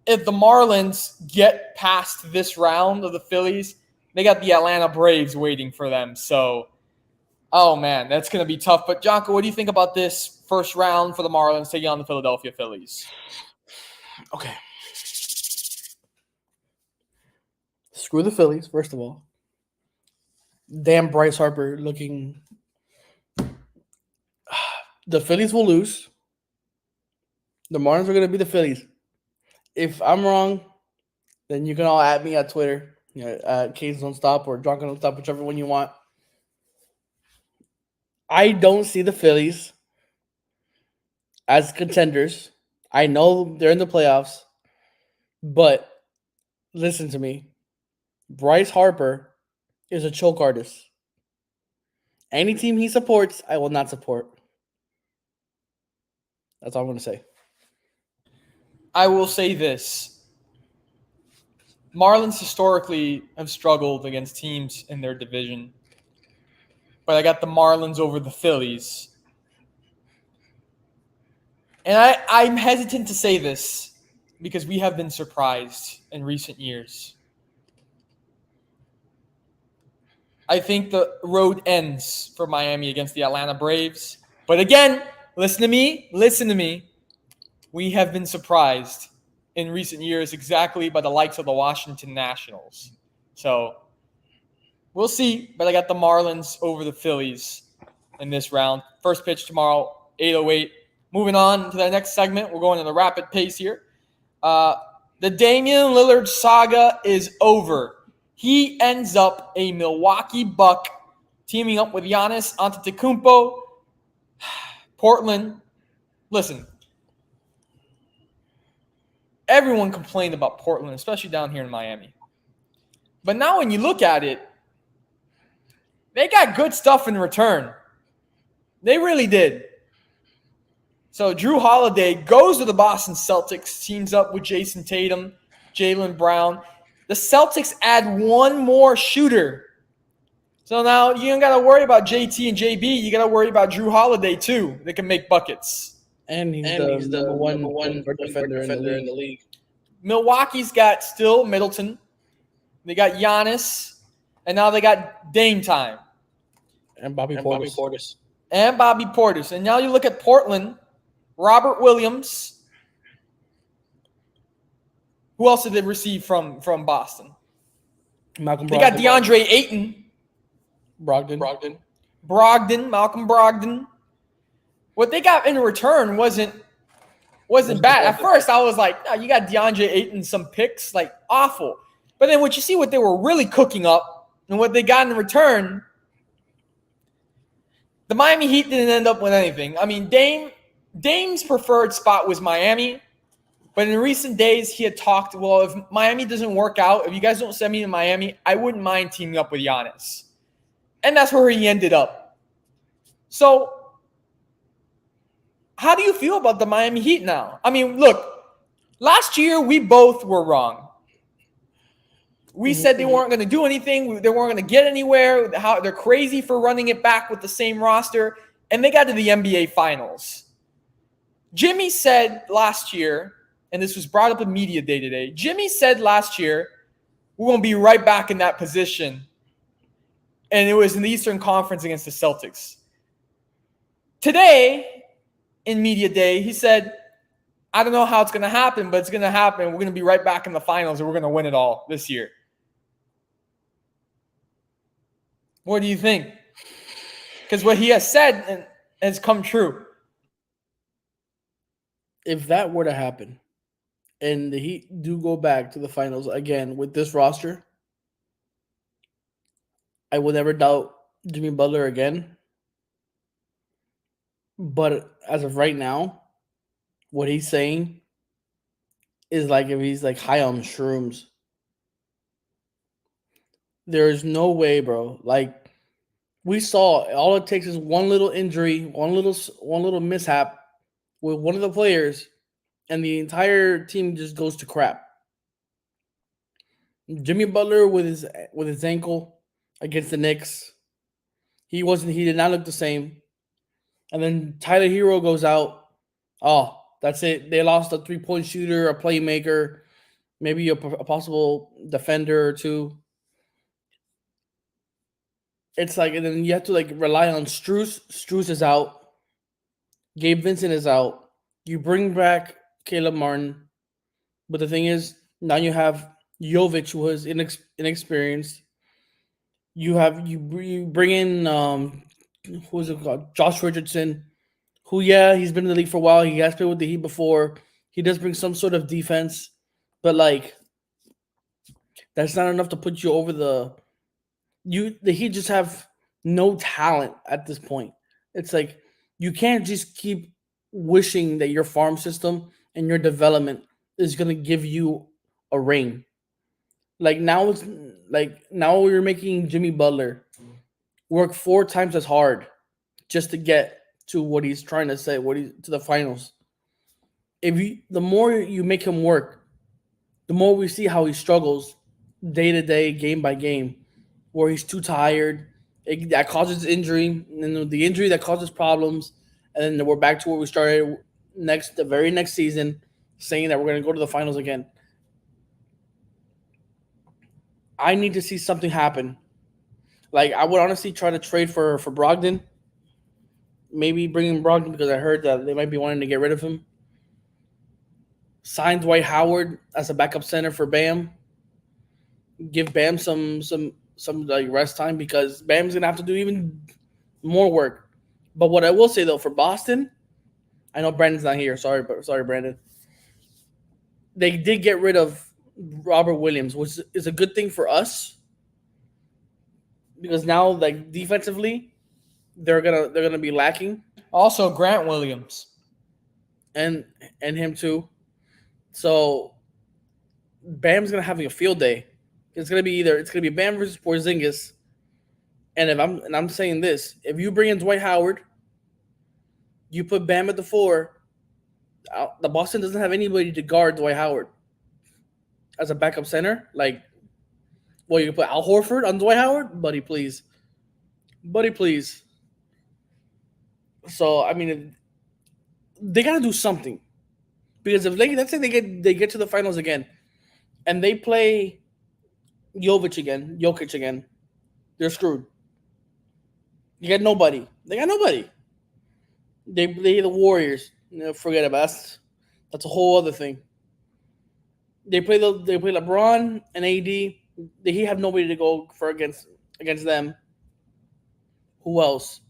if the Marlins get past this round of the Phillies, they got the Atlanta Braves waiting for them. So, oh, man, that's going to be tough. But, Jonko, what do you think about this first round for the Marlins taking on the Philadelphia Phillies? Okay. Screw the Phillies, first of all. Damn Bryce Harper looking. The Phillies will lose. The Marlins are going to be the Phillies. If I'm wrong, then you can all at me at Twitter, at Canes Don't Stop or Drunken Don't Stop, whichever one you want. I don't see the Phillies as contenders. I know they're in the playoffs, but listen to me. Bryce Harper is a choke artist. Any team he supports, I will not support. That's all I'm going to say. I will say this. Marlins historically have struggled against teams in their division, but I got the Marlins over the Phillies. And I'm hesitant to say this because we have been surprised in recent years. I think the road ends for Miami against the Atlanta Braves. But again, listen to me. We have been surprised in recent years exactly by the likes of the Washington Nationals. So we'll see, but I got the Marlins over the Phillies in this round. First pitch tomorrow, 8:08. Moving on to the next segment, we're going at a rapid pace here. The Damian Lillard saga is over. He ends up a Milwaukee Buck, teaming up with Giannis Antetokounmpo. Portland, listen, everyone complained about Portland, especially down here in Miami. But now when you look at it, they got good stuff in return. They really did. So Drew Holiday goes to the Boston Celtics, teams up with Jason Tatum, Jaylen Brown. The Celtics add one more shooter. So now you don't got to worry about JT and JB. You got to worry about Drew Holiday too. They can make buckets. And he's the number one defender in the league. Milwaukee's got still Middleton. They got Giannis. And now they got Dame time. And Bobby Portis. And Bobby Portis. And now you look at Portland. Robert Williams. Who else did they receive from Boston? Malcolm Brogdon. They got DeAndre Ayton. Malcolm Brogdon. What they got in return wasn't bad. At first, I was like, no, you got DeAndre Ayton, some picks, like awful. But then when you see what they were really cooking up and what they got in return, the Miami Heat didn't end up with anything. I mean, Dame's preferred spot was Miami. But in recent days, he had talked, well, if Miami doesn't work out, if you guys don't send me to Miami, I wouldn't mind teaming up with Giannis. And that's where he ended up. So, how do you feel about the Miami Heat now? I mean, look, last year we both were wrong. We said they weren't going to do anything. They weren't going to get anywhere. How they're crazy for running it back with the same roster. And they got to the NBA Finals. Jimmy said last year and this was brought up in media day today. Jimmy said last year, we're going to be right back in that position. And it was in the Eastern Conference against the Celtics. Today, in media day, he said, I don't know how it's going to happen, but it's going to happen. We're going to be right back in the finals, and we're going to win it all this year. What do you think? Because what he has said has come true. If that were to happen, and the Heat do go back to the finals again with this roster, I will never doubt Jimmy Butler again. But as of right now, what he's saying is like if he's like high on shrooms. There is no way, bro. Like we saw, all it takes is one little injury, one little mishap with one of the players, and the entire team just goes to crap. Jimmy Butler with his ankle against the Knicks, he did not look the same. And then Tyler Hero goes out. Oh, that's it. They lost a 3-point shooter, a playmaker, maybe a possible defender or two. It's like, and then you have to like rely on Strus. Strus is out. Gabe Vincent is out. You bring back Caleb Martin, but the thing is, now you have Jovic, who is inexperienced. You bring in who is it called? Josh Richardson, who he's been in the league for a while. He has played with the Heat before. He does bring some sort of defense, but like that's not enough to put you over the Heat just have no talent at this point. It's like you can't just keep wishing that your farm system and your development is going to give you a ring. Like now you're making Jimmy Butler work 4 times as hard just to get to what he's trying to say, to the finals. The more you make him work, the more we see how he struggles day to day, game by game, where he's too tired. That causes injury, and the injury that causes problems, and then we're back to where we started the very next season, saying that we're going to go to the finals again. I need to see something happen. Like I would honestly try to trade for Brogdon. Maybe bring in Brogdon because I heard that they might be wanting to get rid of him. Sign Dwight Howard as a backup center for Bam. Give Bam some like rest time because Bam's gonna have to do even more work. But what I will say though, for Boston, I know Brandon's not here. Sorry, Brandon. They did get rid of Robert Williams, which is a good thing for us because now, like defensively, they're gonna be lacking. Also, Grant Williams and him too. So Bam's gonna have a field day. It's gonna be Bam versus Porzingis. And I'm saying this, if you bring in Dwight Howard, you put Bam at the 4, the Boston doesn't have anybody to guard Dwight Howard as a backup center. Like, well, you can put Al Horford on Dwight Howard, buddy, please. So I mean, they gotta do something because if let's say they get to the finals again, and they play Jokic again, they're screwed. You got nobody. They got nobody. They the Warriors. Forget about that. That's a whole other thing. They play LeBron and AD. They have nobody to go for against them. Who else?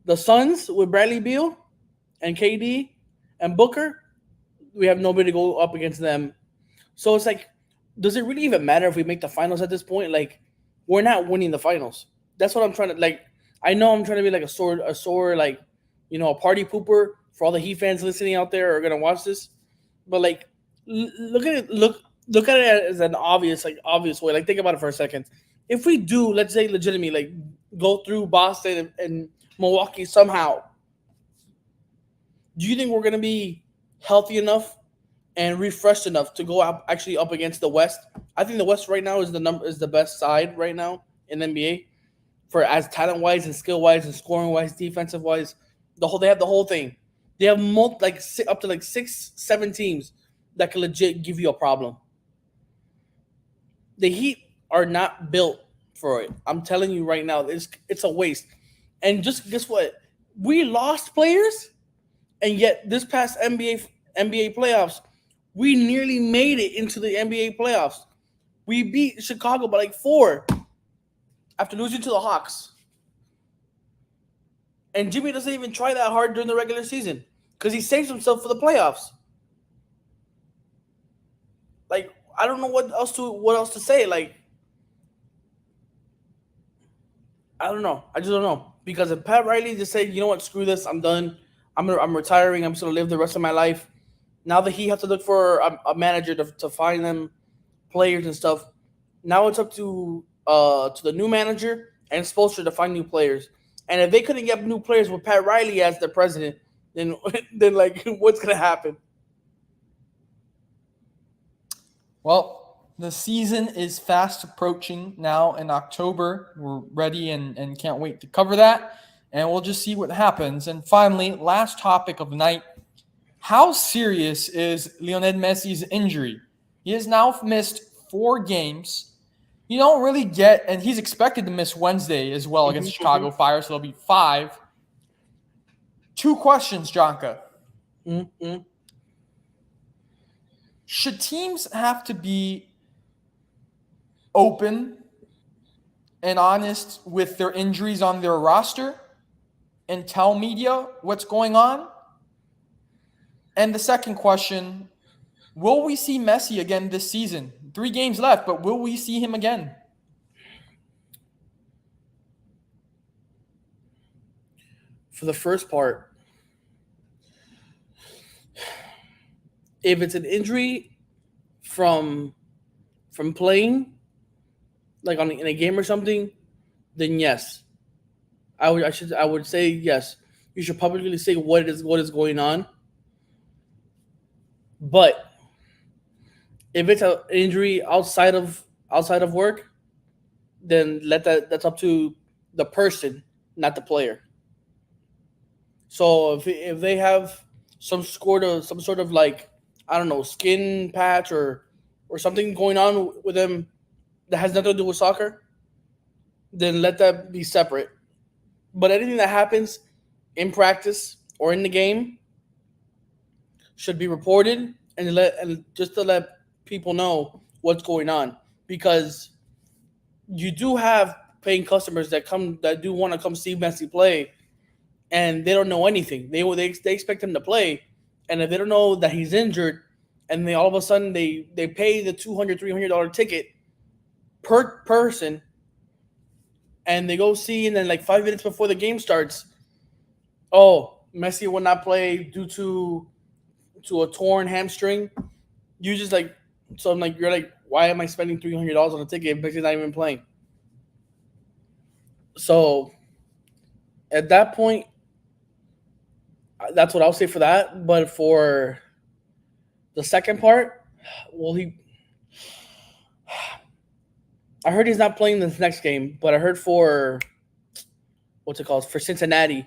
The Suns with Bradley Beal and KD and Booker. We have nobody to go up against them. So it's like, does it really even matter if we make the finals at this point? Like, we're not winning the finals. That's what I'm trying to like. I know I'm trying to be like a sore like, a party pooper for all the Heat fans listening out there are gonna watch this. But like, look at it. Look at it as an obvious way. Like, think about it for a second. If we do, let's say, legitimately, like, go through Boston and Milwaukee somehow, do you think we're gonna be healthy enough and refreshed enough to go up against the West? I think the West right now is the best side right now in the NBA for as talent wise and skill wise and scoring wise, defensive wise. They have the whole thing. They have up to 6-7 teams that can legit give you a problem. The Heat are not built for it. I'm telling you right now, it's a waste. And just guess what? We lost players, and yet this past NBA playoffs, we nearly made it into the NBA playoffs. We beat Chicago by like 4 after losing to the Hawks. And Jimmy doesn't even try that hard during the regular season because he saves himself for the playoffs. Like, I don't know what else to say. Like, I don't know. I just don't know. Because if Pat Riley just said, you know what, screw this, I'm done. I'm retiring. I'm just gonna live the rest of my life. Now that he has to look for a manager to find them players and stuff. Now it's up to the new manager and Spoelstra to find new players. And if they couldn't get new players with Pat Riley as their president, then like what's gonna happen? Well, the season is fast approaching now in October. We're ready and can't wait to cover that. And we'll just see what happens. And finally, last topic of the night. How serious is Lionel Messi's injury? He has now missed 4 games. You don't really get, and he's expected to miss Wednesday as well against Chicago Fire, so there'll be 5. 2 questions, Jonka. Mm-hmm. Should teams have to be open and honest with their injuries on their roster and tell media what's going on? And the second question, will we see Messi again this season? 3 games left, but will we see him again? For the first part, if it's an injury from playing, like in a game or something, then yes, I would say yes. You should publicly say what is going on. But if it's an injury outside of work, then that's up to the person, not the player. So if they have some sort of like, I don't know, skin patch or something going on with them that has nothing to do with soccer, then let that be separate. But anything that happens in practice or in the game should be reported and just to let people know what's going on, because you do have paying customers that do want to come see Messi play, and they don't know anything. They expect him to play, and if they don't know that he's injured, and they all of a sudden they pay the $200-$300 ticket per person, and they go see, and then like 5 minutes before the game starts, oh, Messi will not play due to a torn hamstring. You just like, so I'm like, you're like, why am I spending $300 on a ticket if Messi's not even playing? So at that point, that's what I'll say for that. But for the second part, well, I heard he's not playing this next game, but I heard for what's it called, for Cincinnati,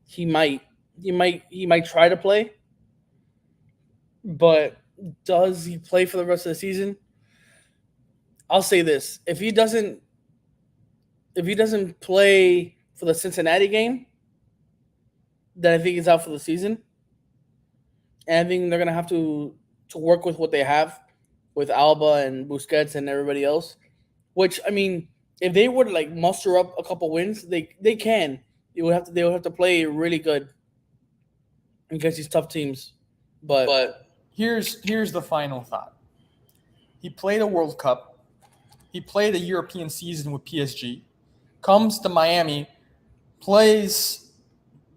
he might try to play. But does he play for the rest of the season? I'll say this: if he doesn't play for the Cincinnati game, then I think he's out for the season. And I think they're gonna have to work with what they have with Alba and Busquets and everybody else. Which, I mean, if they would like muster up a couple wins, they can. They would have to play really good against these tough teams. But here's the final thought. He played a World Cup. He played a European season with PSG. Comes to Miami, plays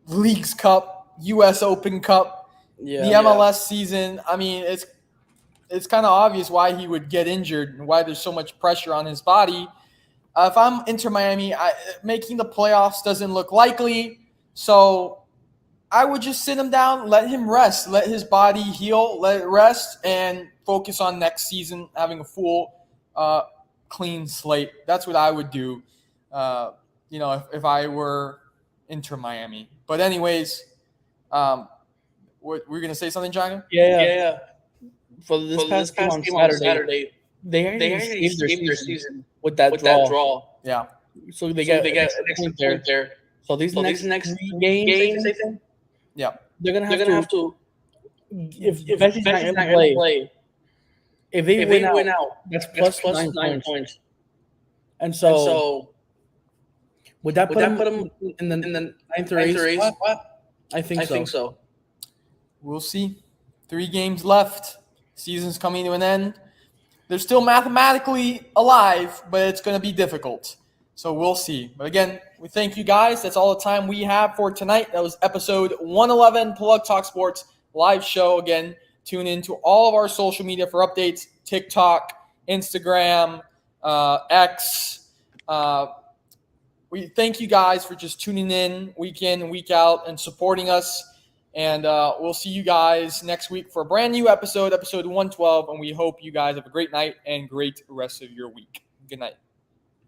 Leagues Cup, U.S. Open Cup, the MLS season. I mean, it's kind of obvious why he would get injured and why there's so much pressure on his body. If I'm Inter Miami, making the playoffs doesn't look likely. So I would just sit him down, let him rest, let his body heal, let it rest, and focus on next season, having a full, clean slate. That's what I would do, if I were Inter Miami. But anyways, we're going to say something, China? Yeah. for this past game on Saturday, they actually saved their season with that draw. Yeah. So they got an extra point there. So these next 3 games, I think, Yeah. they're gonna have to. If Bessie's not gonna play, if they win out, that's plus 9 points. And so, would that put them in the 9th or 8th spot? I think so. We'll see. 3 games left. Season's coming to an end. They're still mathematically alive, but it's going to be difficult. So we'll see. But again, we thank you guys. That's all the time we have for tonight. That was episode 111, Plug Talk Sports live show. Again, tune in to all of our social media for updates, TikTok, Instagram, X. We thank you guys for just tuning in week and week out and supporting us. And we'll see you guys next week for a brand new episode 112. And we hope you guys have a great night and great rest of your week. Good night.